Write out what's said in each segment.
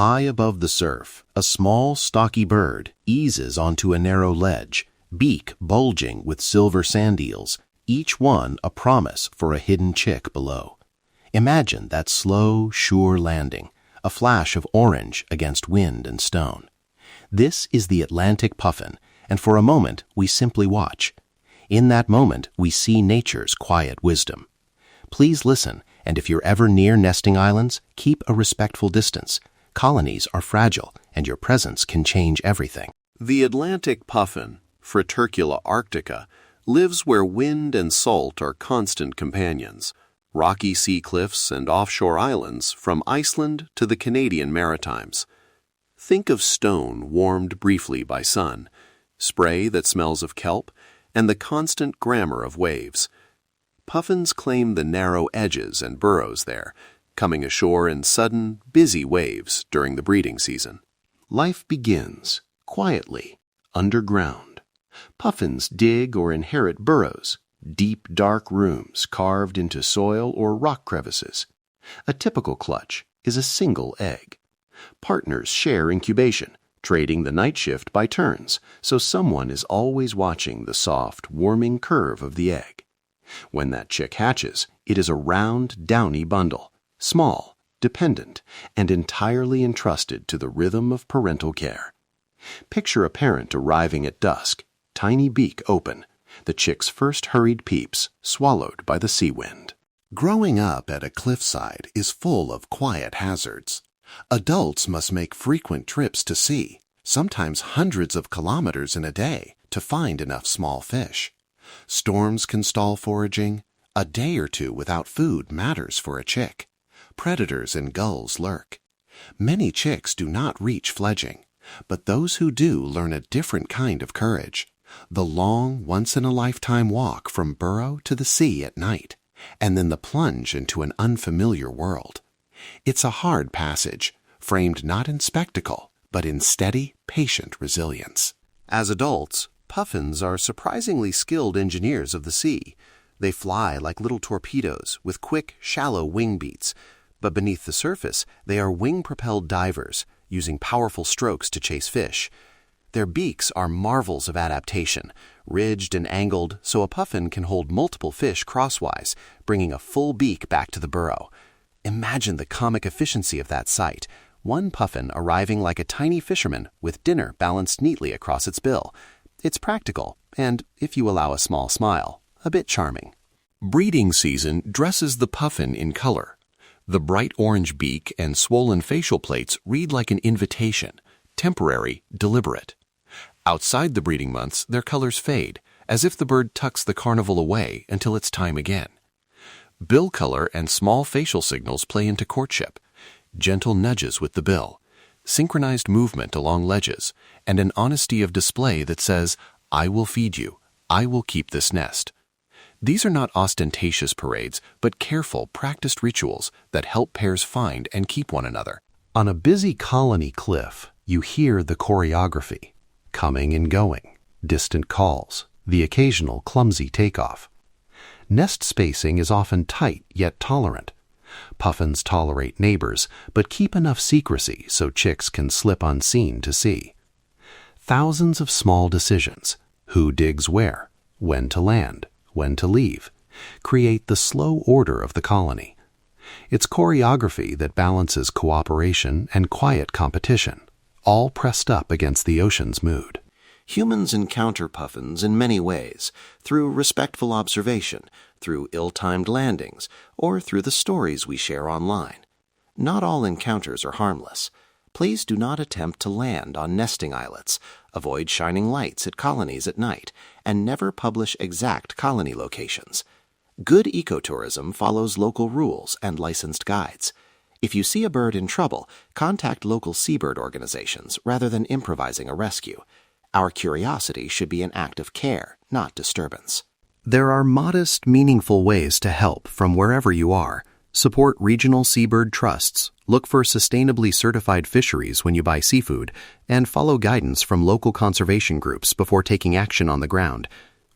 High above the surf, a small, stocky bird eases onto a narrow ledge, beak bulging with silver sand eels, each one a promise for a hidden chick below. Imagine that slow, sure landing, a flash of orange against wind and stone. This is the Atlantic puffin, and for a moment we simply watch. In that moment, we see nature's quiet wisdom. Please listen, and if you're ever near nesting islands, keep a respectful distance. Colonies are fragile, and your presence can change everything. The Atlantic puffin, Fratercula arctica, lives where wind and salt are constant companions. Rocky sea cliffs and offshore islands from Iceland to the Canadian Maritimes. Think of stone warmed briefly by sun, spray that smells of kelp, and the constant grammar of waves. Puffins claim the narrow edges and burrows there, coming ashore in sudden, busy waves during the breeding season. Life begins, quietly, underground. Puffins dig or inherit burrows, deep, dark rooms carved into soil or rock crevices. A typical clutch is a single egg. Partners share incubation, trading the night shift by turns, so someone is always watching the soft, warming curve of the egg. When that chick hatches, it is a round, downy bundle, small, dependent, and entirely entrusted to the rhythm of parental care. Picture a parent arriving at dusk, tiny beak open, the chick's first hurried peeps swallowed by the sea wind. Growing up at a cliffside is full of quiet hazards. Adults must make frequent trips to sea, sometimes hundreds of kilometers in a day, to find enough small fish. Storms can stall foraging. A day or two without food matters for a chick. Predators and gulls lurk. Many chicks do not reach fledging, but those who do learn a different kind of courage. The long, once-in-a-lifetime walk from burrow to the sea at night, and then the plunge into an unfamiliar world. It's a hard passage, framed not in spectacle, but in steady, patient resilience. As adults, puffins are surprisingly skilled engineers of the sea. They fly like little torpedoes with quick, shallow wing beats, but beneath the surface, they are wing-propelled divers, using powerful strokes to chase fish. Their beaks are marvels of adaptation, ridged and angled so a puffin can hold multiple fish crosswise, bringing a full beak back to the burrow. Imagine the comic efficiency of that sight, one puffin arriving like a tiny fisherman with dinner balanced neatly across its bill. It's practical, and, if you allow a small smile, a bit charming. Breeding season dresses the puffin in color. The bright orange beak and swollen facial plates read like an invitation, temporary, deliberate. Outside the breeding months, their colors fade, as if the bird tucks the carnival away until it's time again. Bill color and small facial signals play into courtship, gentle nudges with the bill, synchronized movement along ledges, and an honesty of display that says, "I will feed you, I will keep this nest." These are not ostentatious parades, but careful, practiced rituals that help pairs find and keep one another. On a busy colony cliff, you hear the choreography, coming and going, distant calls, the occasional clumsy takeoff. Nest spacing is often tight yet tolerant. Puffins tolerate neighbors, but keep enough secrecy so chicks can slip unseen to sea. Thousands of small decisions, who digs where, when to land, when to leave, create the slow order of the colony. It's choreography that balances cooperation and quiet competition, all pressed up against the ocean's mood. Humans encounter puffins in many ways, through respectful observation, through ill-timed landings, or through the stories we share online. Not all encounters are harmless. Please do not attempt to land on nesting islets, avoid shining lights at colonies at night, and never publish exact colony locations. Good ecotourism follows local rules and licensed guides. If you see a bird in trouble, contact local seabird organizations rather than improvising a rescue. Our curiosity should be an act of care, not disturbance. There are modest, meaningful ways to help from wherever you are. Support regional seabird trusts, look for sustainably certified fisheries when you buy seafood, and follow guidance from local conservation groups before taking action on the ground.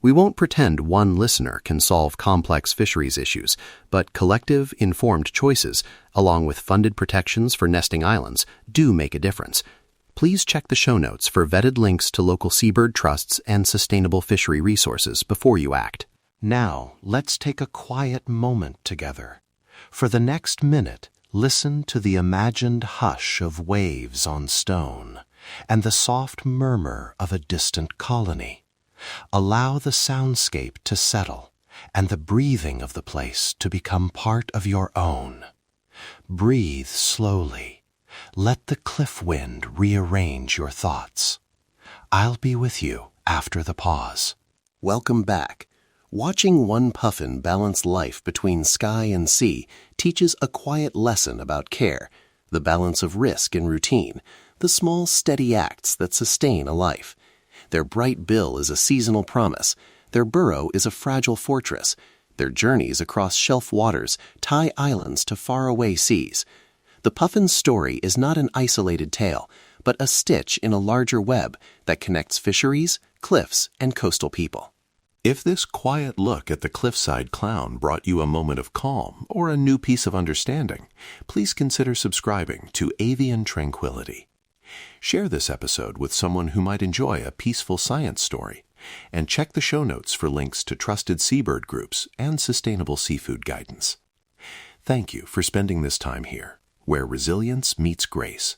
We won't pretend one listener can solve complex fisheries issues, but collective, informed choices, along with funded protections for nesting islands, do make a difference. Please check the show notes for vetted links to local seabird trusts and sustainable fishery resources before you act. Now, let's take a quiet moment together. For the next minute, listen to the imagined hush of waves on stone and the soft murmur of a distant colony. Allow the soundscape to settle and the breathing of the place to become part of your own. Breathe slowly. Let the cliff wind rearrange your thoughts. I'll be with you after the pause. Welcome back. Watching one puffin balance life between sky and sea teaches a quiet lesson about care, the balance of risk and routine, the small steady acts that sustain a life. Their bright bill is a seasonal promise. Their burrow is a fragile fortress. Their journeys across shelf waters tie islands to faraway seas. The puffin's story is not an isolated tale, but a stitch in a larger web that connects fisheries, cliffs, and coastal people. If this quiet look at the cliffside clown brought you a moment of calm or a new piece of understanding, please consider subscribing to Avian Tranquility. Share this episode with someone who might enjoy a peaceful science story, and check the show notes for links to trusted seabird groups and sustainable seafood guidance. Thank you for spending this time here, where resilience meets grace,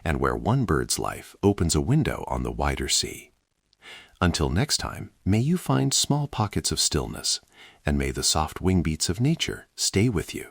and where one bird's life opens a window on the wider sea. Until next time, may you find small pockets of stillness, and may the soft wing beats of nature stay with you.